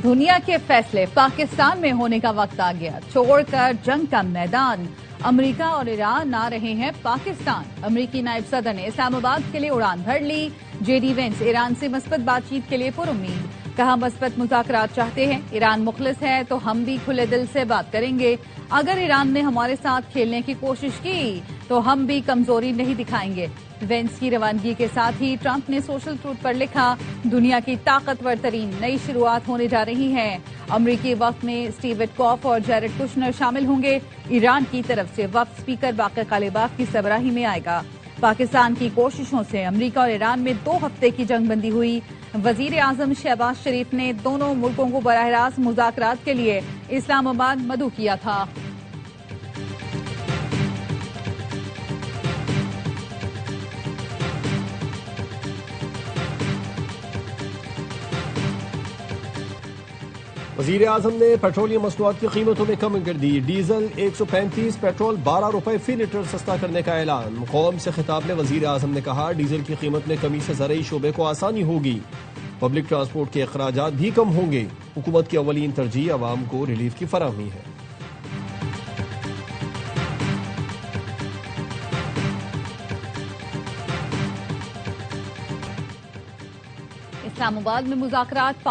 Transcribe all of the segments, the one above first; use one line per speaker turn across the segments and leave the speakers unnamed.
دنیا کے فیصلے پاکستان میں ہونے کا وقت آ گیا، چھوڑ کر جنگ کا میدان امریکہ اور ایران آ رہے ہیں پاکستان۔ امریکی نائب صدر نے اسلام آباد کے لیے اڑان بھر لی۔ جے ڈی وینس ایران سے مثبت بات چیت کے لیے پر امید، کہا مثبت مذاکرات چاہتے ہیں، ایران مخلص ہے تو ہم بھی کھلے دل سے بات کریں گے۔ اگر ایران نے ہمارے ساتھ کھیلنے کی کوشش کی تو ہم بھی کمزوری نہیں دکھائیں گے۔ وینس کی روانگی کے ساتھ ہی ٹرمپ نے سوشل ٹروٹ پر لکھا، دنیا کی طاقتور ترین نئی شروعات ہونے جا رہی ہے۔ امریکی وفد میں اسٹیو وٹکوف اور جیرڈ کشنر شامل ہوں گے۔ ایران کی طرف سے وفد اسپیکر باقر کالباف کی سربراہی میں آئے گا۔ پاکستان کی کوششوں سے امریکہ اور ایران میں 2 ہفتے کی جنگ بندی ہوئی۔ وزیر اعظم شہباز شریف نے دونوں ملکوں کو براہ راست مذاکرات کے لیے اسلام آباد مدعو کیا تھا۔
وزیر اعظم نے پیٹرولیم مصنوعات کی قیمتوں میں کمی کر دی۔ ڈیزل 135، پیٹرول 12 روپے فی لیٹر سستا کرنے کا اعلان۔ قوم سے خطاب میں وزیر اعظم نے کہا، ڈیزل کی قیمت میں کمی سے زرعی شعبے کو آسانی ہوگی، پبلک ٹرانسپورٹ کے اخراجات بھی کم ہوں گے۔ حکومت کی اولین ترجیح عوام کو ریلیف کی فراہمی ہے۔
اسلام آباد میں مذاکرات،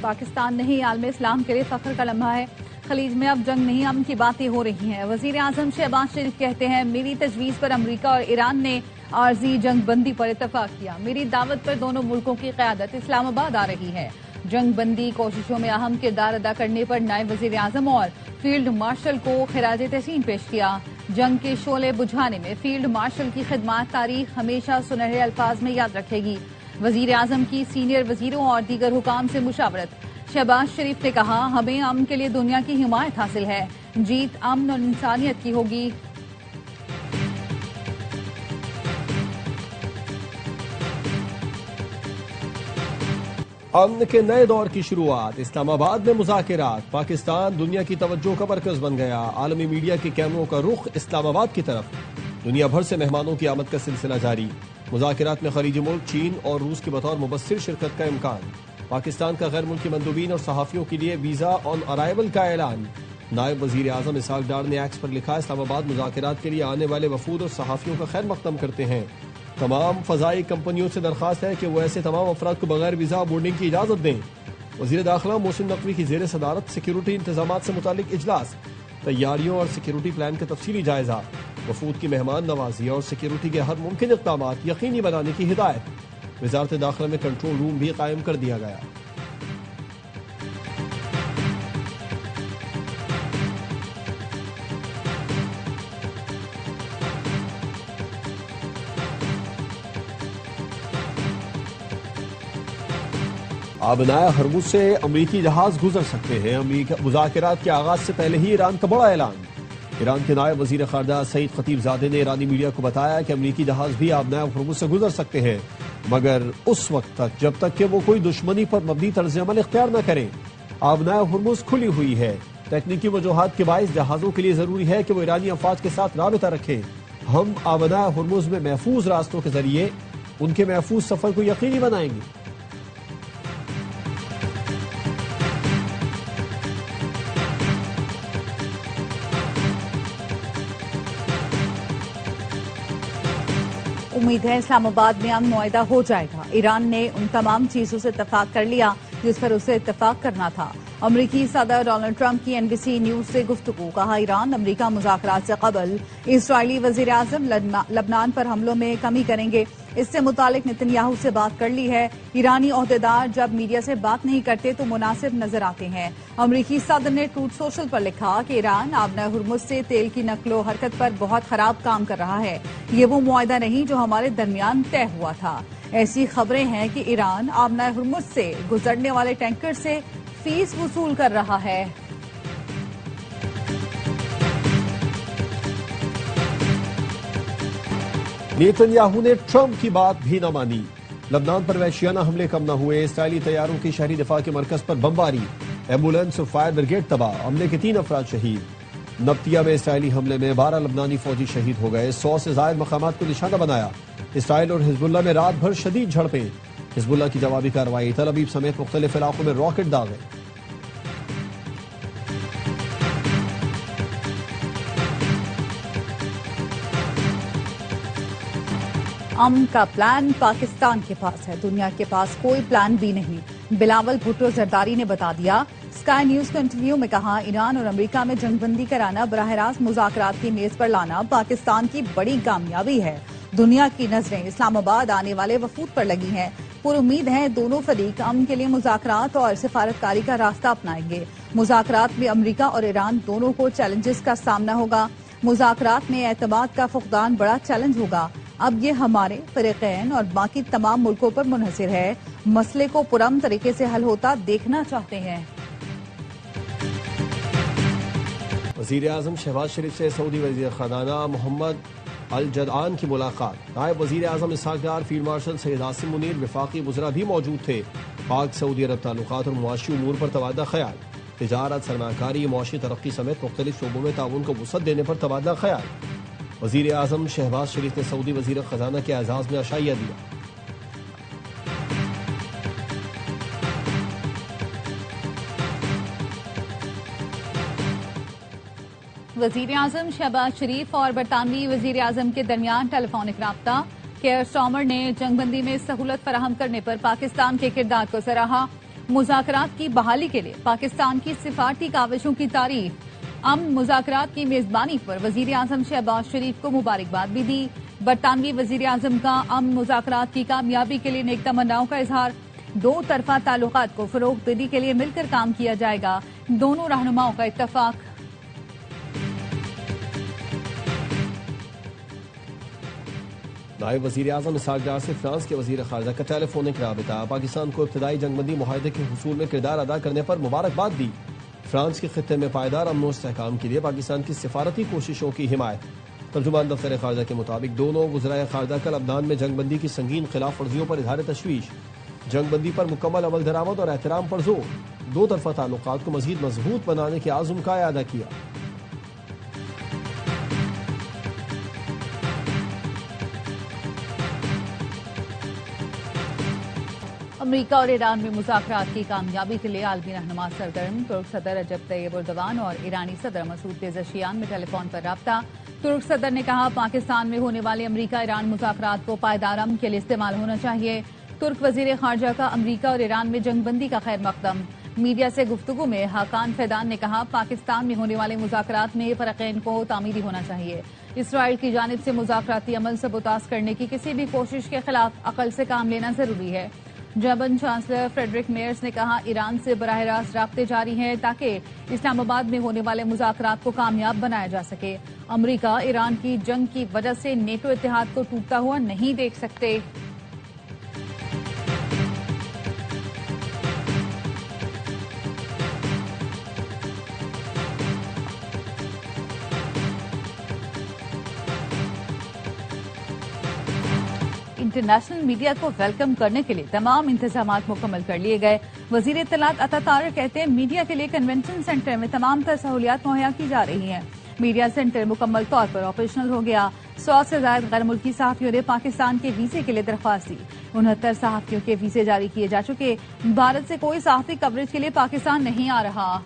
پاکستان نہیں عالم اسلام کے لیے فخر کا لمحہ ہے۔ خلیج میں اب جنگ نہیں امن کی باتیں ہو رہی ہیں۔ وزیر اعظم شہباز شریف کہتے ہیں، میری تجویز پر امریکہ اور ایران نے عارضی جنگ بندی پر اتفاق کیا۔ میری دعوت پر دونوں ملکوں کی قیادت اسلام آباد آ رہی ہے۔ جنگ بندی کوششوں میں اہم کردار ادا کرنے پر نائب وزیر اعظم اور فیلڈ مارشل کو خراج تحسین پیش کیا۔ جنگ کے شعلے بجھانے میں فیلڈ مارشل کی خدمات تاریخ ہمیشہ سنہرے الفاظ میں یاد رکھے گی۔ وزیر اعظم کی سینئر وزیروں اور دیگر حکام سے مشاورت۔ شہباز شریف نے کہا، ہمیں امن کے لیے دنیا کی حمایت حاصل ہے، جیت امن اور انسانیت کی ہوگی۔
امن کے نئے دور کی شروعات، اسلام آباد میں مذاکرات۔ پاکستان دنیا کی توجہ کا مرکز بن گیا۔ عالمی میڈیا کے کیمروں کا رخ اسلام آباد کی طرف۔ دنیا بھر سے مہمانوں کی آمد کا سلسلہ جاری۔ مذاکرات میں خلیجی ملک چین اور روس کی بطور مبصر شرکت کا امکان۔ پاکستان کا غیر ملکی مندوبین اور صحافیوں کے لیے ویزا آن ارائیول کا اعلان۔ نائب وزیر اعظم اسحاق ڈار نے ایکس پر لکھا، اسلام آباد مذاکرات کے لیے آنے والے وفود اور صحافیوں کا خیر مقدم کرتے ہیں۔ تمام فضائی کمپنیوں سے درخواست ہے کہ وہ ایسے تمام افراد کو بغیر ویزا بورڈنگ کی اجازت دیں۔ وزیر داخلہ محسن نقوی کی زیر صدارت سیکیورٹی انتظامات سے متعلق اجلاس، تیاریوں اور سیکیورٹی پلان کا تفصیلی جائزہ، وفود کی مہمان نوازی اور سیکیورٹی کے ہر ممکن اقدامات یقینی بنانے کی ہدایت۔ وزارت داخلہ میں کنٹرول روم بھی قائم کر دیا گیا۔ آبنائے ہرمز سے امریکی جہاز گزر سکتے ہیں۔ مذاکرات کے آغاز سے پہلے ہی ایران کا بڑا اعلان۔ ایران کے نائب وزیر خارجہ سعید خطیب زادے نے ایرانی میڈیا کو بتایا کہ امریکی جہاز بھی آبنائے ہرمز سے گزر سکتے ہیں، مگر اس وقت تک جب تک کہ وہ کوئی دشمنی پر مبنی طرز عمل اختیار نہ کریں۔ آبنائے ہرمز کھلی ہوئی ہے۔ تکنیکی وجوہات کے باعث جہازوں کے لیے ضروری ہے کہ وہ ایرانی افواج کے ساتھ رابطہ رکھیں۔ ہم آبنائے ہرمز میں محفوظ راستوں کے ذریعے ان کے محفوظ سفر کو یقینی بنائیں گے۔
امید ہے اسلام آباد میں امن معاہدہ ہو جائے گا۔ ایران نے ان تمام چیزوں سے اتفاق کر لیا جس پر اسے اتفاق کرنا تھا۔ امریکی صدر ڈونلڈ ٹرمپ کی NBC نیوز سے گفتگو، کہا ایران امریکہ مذاکرات سے قبل اسرائیلی وزیر اعظم لبنان پر حملوں میں کمی کریں گے۔ اس سے متعلق نتنیاہو سے بات کر لی ہے۔ ایرانی عہدیدار جب میڈیا سے بات نہیں کرتے تو مناسب نظر آتے ہیں۔ امریکی صدر نے ٹروت سوشل پر لکھا کہ ایران آبنائے ہرمز سے تیل کی نقل و حرکت پر بہت خراب کام کر رہا ہے۔ یہ وہ معاہدہ نہیں جو ہمارے درمیان طے ہوا تھا۔ ایسی خبریں ہیں کہ ایران آبنائے ہرمز سے گزرنے والے ٹینکر سے فیس وصول کر رہا ہے۔
نیتنیاہو نے ٹرمپ کی بات بھی نہ مانی۔ لبنان پر وحشیانہ حملے کم نہ ہوئے۔ اسرائیلی طیاروں کی شہری دفاع کے مرکز پر بمباری، ایمبولینس اور فائر بریگیڈ تباہ۔ حملے کے 3 افراد شہید۔ نبطیہ میں اسرائیلی حملے میں 12 لبنانی فوجی شہید ہو گئے۔ 100 سے زائد مقامات کو نشانہ بنایا۔ اسرائیل اور حزب اللہ میں رات بھر شدید جھڑپیں۔ حزب اللہ کی جوابی کارروائی، تل ابیب سمیت مختلف علاقوں میں راکٹ داغے۔
امن کا پلان پاکستان کے پاس ہے، دنیا کے پاس کوئی پلان بھی نہیں، بلاول بھٹو زرداری نے بتا دیا۔ اسکائی نیوز کو انٹرویو میں کہا، ایران اور امریکہ میں جنگ بندی کرانا، براہ راست مذاکرات کی میز پر لانا پاکستان کی بڑی کامیابی ہے۔ دنیا کی نظریں اسلام آباد آنے والے وفود پر لگی ہیں، پر امید ہے دونوں فریق امن کے لیے مذاکرات اور سفارتکاری کا راستہ اپنائیں گے۔ مذاکرات میں امریکہ اور ایران دونوں کو چیلنجز کا سامنا ہوگا۔ مذاکرات میں اعتماد کا فقدان بڑا چیلنج ہوگا۔ اب یہ ہمارے فریقین اور باقی تمام ملکوں پر منحصر ہے، مسئلے کو پرامن طریقے سے حل ہوتا دیکھنا چاہتے ہیں۔
وزیر اعظم شہباز شریف سے سعودی وزیر خزانہ محمد الجدعان کی ملاقات۔ نائب وزیر اعظم اسحاق ڈار، فیلڈ مارشل سید عاصم منیر، وفاقی وزراء بھی موجود تھے۔ پاک سعودی عرب تعلقات اور معاشی امور پر تبادلہ خیال، تجارت، سرمایہ کاری، معاشی ترقی سمیت مختلف شعبوں میں تعاون کو وسعت دینے پر تبادلہ خیال۔ وزیر اعظم شہباز شریف نے سعودی وزیر خزانہ کے اعزاز میں عشائیہ دیا۔
وزیر اعظم شہباز شریف اور برطانوی وزیر اعظم کے درمیان ٹیلی فونک رابطہ۔ کیئر سٹارمر نے جنگ بندی میں سہولت فراہم کرنے پر پاکستان کے کردار کو سراہا۔ مذاکرات کی بحالی کے لیے پاکستان کی سفارتی کاوشوں کی تعریف۔ امن مذاکرات کی میزبانی پر وزیر اعظم شہباز شریف کو مبارکباد بھی دی۔ برطانوی وزیر اعظم کا امن مذاکرات کی کامیابی کے لیے نیک تمناؤں کا اظہار۔ دو طرفہ تعلقات کو فروغ دینے کے لیے مل کر کام کیا جائے گا، دونوں رہنماؤں کا اتفاق۔
نائب وزیر اعظم اسحاق ڈار سے فرانس کے وزیر خارجہ کا ٹیلی فونک رابطہ۔ پاکستان کو ابتدائی جنگ بندی معاہدے کے حصول میں کردار ادا کرنے پر مبارکباد دی۔ فرانس کے خطے میں پائیدار امن و استحکام کے لیے پاکستان کی سفارتی کوششوں کی حمایت۔ ترجمان دفتر خارجہ کے مطابق دونوں وزرائے خارجہ کا لبنان میں جنگ بندی کی سنگین خلاف ورزیوں پر اظہار تشویش، جنگ بندی پر مکمل عمل درآمد اور احترام پر زور، دو طرفہ تعلقات کو مزید مضبوط بنانے کے عزم کا اعادہ کیا۔
امریکہ اور ایران میں مذاکرات کی کامیابی کے لیے عالمی رہنما سرگرم۔ ترک صدر رجب طیب اردوان اور ایرانی صدر مسعود پزشکیان میں ٹیلی فون پر رابطہ۔ ترک صدر نے کہا، پاکستان میں ہونے والے امریکہ ایران مذاکرات کو پائیدار امن کے لیے استعمال ہونا چاہیے۔ ترک وزیر خارجہ کا امریکہ اور ایران میں جنگ بندی کا خیر مقدم۔ میڈیا سے گفتگو میں حاکان فیدان نے کہا، پاکستان میں ہونے والے مذاکرات میں فریقین کو تعمیری ہونا چاہیے۔ اسرائیل کی جانب سے مذاکراتی عمل سبوتاژ کرنے کی کسی بھی کوشش کے خلاف عقل سے کام لینا ضروری ہے۔ جرمن چانسلر فریڈرک میئرز نے کہا، ایران سے براہ راست رابطے جاری ہیں تاکہ اسلام آباد میں ہونے والے مذاکرات کو کامیاب بنایا جا سکے۔ امریکہ ایران کی جنگ کی وجہ سے نیٹو اتحاد کو ٹوٹتا ہوا نہیں دیکھ سکتے۔ انٹرنیشنل میڈیا کو ویلکم کرنے کے لیے تمام انتظامات مکمل کر لیے گئے۔ وزیر اطلاعات عطا طارق کہتے ہیں، میڈیا کے لیے کنونشن سینٹر میں تمام تر سہولیات مہیا کی جا رہی ہیں۔ میڈیا سینٹر مکمل طور پر آپریشنل ہو گیا۔ 100 سے زائد غیر ملکی صحافیوں نے پاکستان کے ویزے کے لیے درخواست دی۔ 69 صحافیوں کے ویزے جاری کیے جا چکے۔ بھارت سے کوئی صحافی کوریج کے لیے پاکستان نہیں آ رہا۔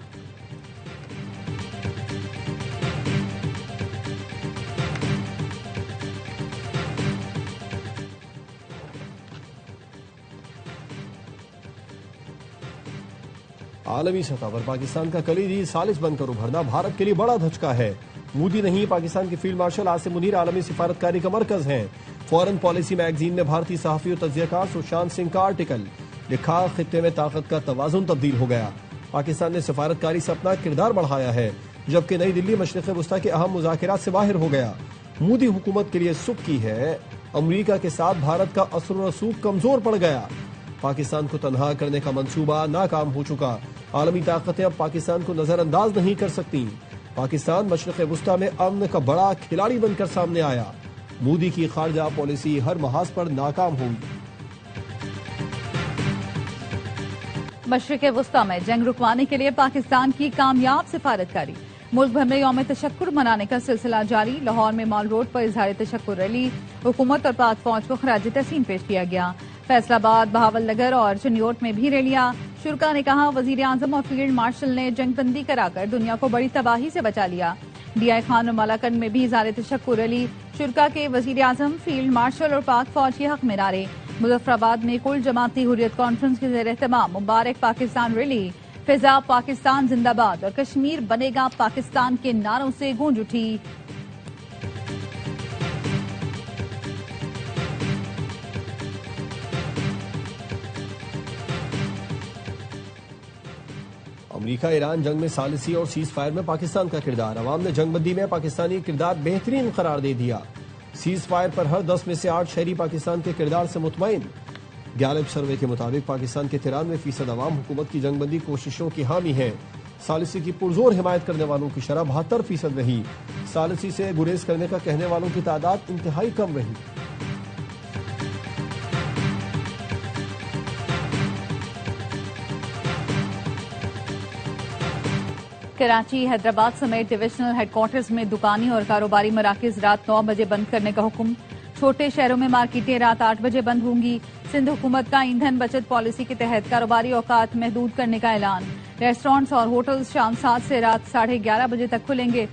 عالمی سطح پر پاکستان کا کلیدی ثالث بن کر ابھرنا بھارت کے لیے بڑا دھچکا ہے۔ مودی نہیں، پاکستان کے فیلڈ مارشل عاصم منیر عالمی سفارتکاری کا مرکز ہیں۔ فورن پالیسی میگزین میں بھارتی صحافی و تجزیہ کار سشانت سنگھ کا آرٹیکل لکھا، خطے میں طاقت کا توازن تبدیل ہو گیا۔ پاکستان نے سفارتکاری سے اپنا کردار بڑھایا ہے، جبکہ نئی دلی مشرق وسطی کے اہم مذاکرات سے باہر ہو گیا۔ مودی حکومت کے لیے سب کی ہے، امریکہ کے ساتھ بھارت کا اثر و رسوخ کمزور پڑ گیا۔ پاکستان کو تنہا کرنے کا منصوبہ ناکام ہو چکا۔ عالمی طاقتیں اب پاکستان کو نظر انداز نہیں کر سکتی۔ پاکستان مشرق وسطی میں امن کا بڑا کھلاڑی بن کر سامنے آیا۔ مودی کی خارجہ پالیسی ہر محاذ پر ناکام ہوئی۔
مشرق وسطی میں جنگ رکوانے کے لیے پاکستان کی کامیاب سفارتکاری۔ ملک بھر میں یوم تشکر منانے کا سلسلہ جاری۔ لاہور میں مال روڈ پر اظہار تشکر ریلی، حکومت اور پاک فوج کو خراج تحسین پیش کیا گیا۔ فیصل آباد، بہاول نگر اور چنیوٹ میں بھی ریلیاں۔ شرکا نے کہا، وزیر اعظم اور فیلڈ مارشل نے جنگ بندی کرا کر دنیا کو بڑی تباہی سے بچا لیا۔ ڈی آئی خان اور مالاکنڈ میں بھی اظہار تشکر ریلی۔ شرکا کے وزیر اعظم، فیلڈ مارشل اور پاک فوج کے حق میں نعرے۔ مظفر آباد میں کل جماعتی حریت کانفرنس کے زیر اہتمام مبارک پاکستان ریلی۔ فضا پاکستان زندہ باد اور کشمیر بنے گا پاکستان کے نعروں سے گونج اٹھی۔
امریکہ ایران جنگ میں ثالثی اور سیز فائر میں پاکستان کا کردار۔ عوام نے جنگ بندی میں پاکستانی کردار بہترین قرار دے دیا۔ سیز فائر پر ہر 10 میں سے 8 شہری پاکستان کے کردار سے مطمئن۔ گیلپ سروے کے مطابق پاکستان کے 93% عوام حکومت کی جنگ بندی کوششوں کی حامی ہیں۔ ثالثی کی پرزور حمایت کرنے والوں کی شرح 72% رہی۔ ثالثی سے گریز کرنے کا کہنے والوں کی تعداد انتہائی کم رہی۔
کراچی، حیدرآباد سمیت ڈویژنل ہیڈ کوارٹرز میں دکانی اور کاروباری مراکز رات 9 بجے بند کرنے کا حکم۔ چھوٹے شہروں میں مارکیٹیں رات 8 بجے بند ہوں گی۔ سندھ حکومت کا ایندھن بچت پالیسی کے تحت کاروباری اوقات محدود کرنے کا اعلان۔ ریسٹورانٹس اور ہوٹلز شام 7 سے رات 11:30 بجے تک کھلیں گے۔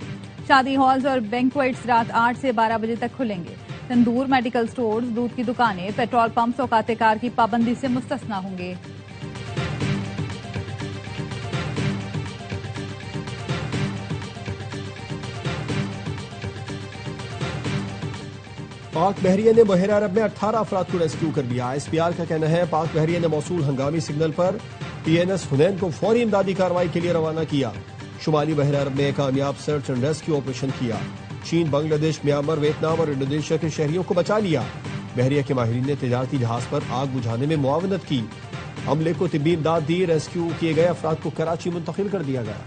شادی ہالز اور بینکویٹس رات 8 سے 12 بجے تک کھلیں گے۔ تندور، میڈیکل سٹورز، دودھ کی دکانیں، پیٹرول پمپس اوقات کار کی پابندی سے مستثنی ہوں گے۔
پاک بحریہ نے بحیرہ عرب میں 18 افراد کو ریسکیو کر لیا۔ ایس پی آر کا کہنا ہے پاک بحریہ نے موصول ہنگامی سگنل پر پی این ایس حنین کو فوری امدادی کارروائی کے لیے روانہ کیا۔ شمالی بحیرہ عرب میں کامیاب سرچ اینڈ ریسکیو آپریشن کیا۔ چین، بنگلہ دیش، میانمار، ویتنام اور انڈونیشیا کے شہریوں کو بچا لیا۔ بحریہ کے ماہرین نے تجارتی جہاز پر آگ بجھانے میں معاونت کی۔ عملے کو طبی امداد دی۔ ریسکیو کیے گئے افراد کو کراچی منتقل کر دیا گیا۔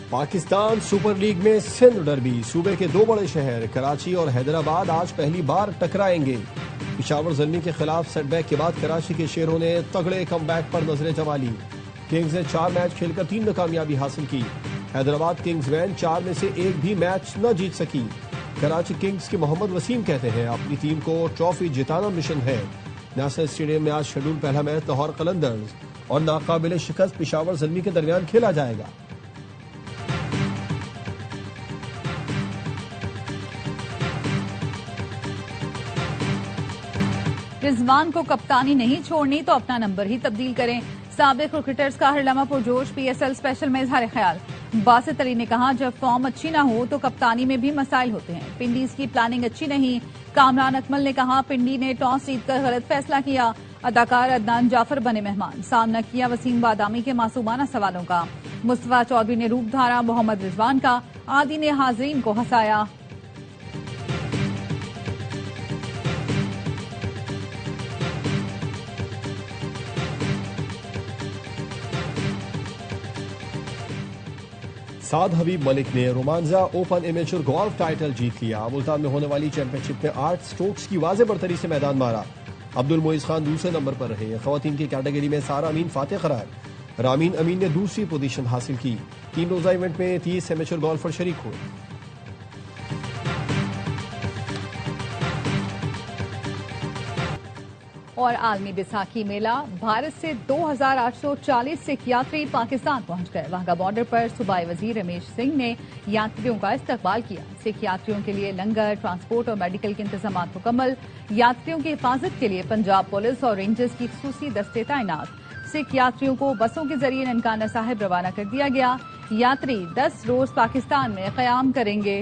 پاکستان سپر لیگ میں سندھ ڈربی، صوبے کے 2 بڑے شہر کراچی اور حیدرآباد آج پہلی بار ٹکرائیں گے۔ پشاور زلمی کے خلاف سیٹ بیک کے بعد کراچی کے شیروں نے تگڑے کم بیک پر نظریں جما لی۔ کنگز نے 4 میچ کھیل کر 3 میں کامیابی حاصل کی۔ حیدرآباد کنگز وین 4 میں سے 1 بھی میچ نہ جیت سکی۔ کراچی کنگز کے محمد وسیم کہتے ہیں اپنی ٹیم کو ٹرافی جتانا مشن ہے۔ نیشنل اسٹیڈیم میں آج شیڈول پہلا میچ لاہور قلندرز اور ناقابل شکست پشاور زلمی کے درمیان کھیلا جائے گا۔
رضوان کو کپتانی نہیں چھوڑنی تو اپنا نمبر ہی تبدیل کریں۔ سابق کرکٹرز کا ہر لمحہ پرجوش پی ایس ایل اسپیشل میں اظہار خیال۔ باسط علی نے کہا جب فارم اچھی نہ ہو تو کپتانی میں بھی مسائل ہوتے ہیں۔ پنڈیز کی پلاننگ اچھی نہیں۔ کامران اکمل نے کہا پنڈی نے ٹاس جیت کر غلط فیصلہ کیا۔ اداکار عدنان جعفر بنے مہمان، سامنا کیا وسیم بادامی کے معصومانہ سوالوں کا۔ مصطفیٰ چودھری نے روپ دھارا محمد رضوان کا، عادی نے حاضرین کو ہنسایا۔
سعد حبیب ملک نے رومانزا اوپن امیچر گولف ٹائٹل جیت لیا۔ ملتان میں ہونے والی چیمپئن شپ میں 8 سٹروکس کی واضح برتری سے میدان مارا۔ عبد المعیز خان دوسرے نمبر پر رہے۔ خواتین کی کیٹیگری میں سارا امین فاتح قرار۔ رامین امین نے دوسری پوزیشن حاصل کی۔ 3 روزہ ایونٹ میں 30 امیچر گولفر شریک ہوئے۔
اور عالمی بیساکھی میلہ، بھارت سے 2840 سکھ یاتری پاکستان پہنچ گئے۔ واہگہ بارڈر پر صوبائی وزیر رمیش سنگھ نے یاتریوں کا استقبال کیا۔ سکھ یاتریوں کے لیے لنگر، ٹرانسپورٹ اور میڈیکل کے انتظامات مکمل۔ یاتریوں کی حفاظت کے لیے پنجاب پولیس اور رینجرز کی خصوصی دستے تعینات۔ سکھ یاتریوں کو بسوں کے ذریعے ننکانہ صاحب روانہ کر دیا گیا۔ یاتری 10 روز پاکستان میں قیام کریں گے۔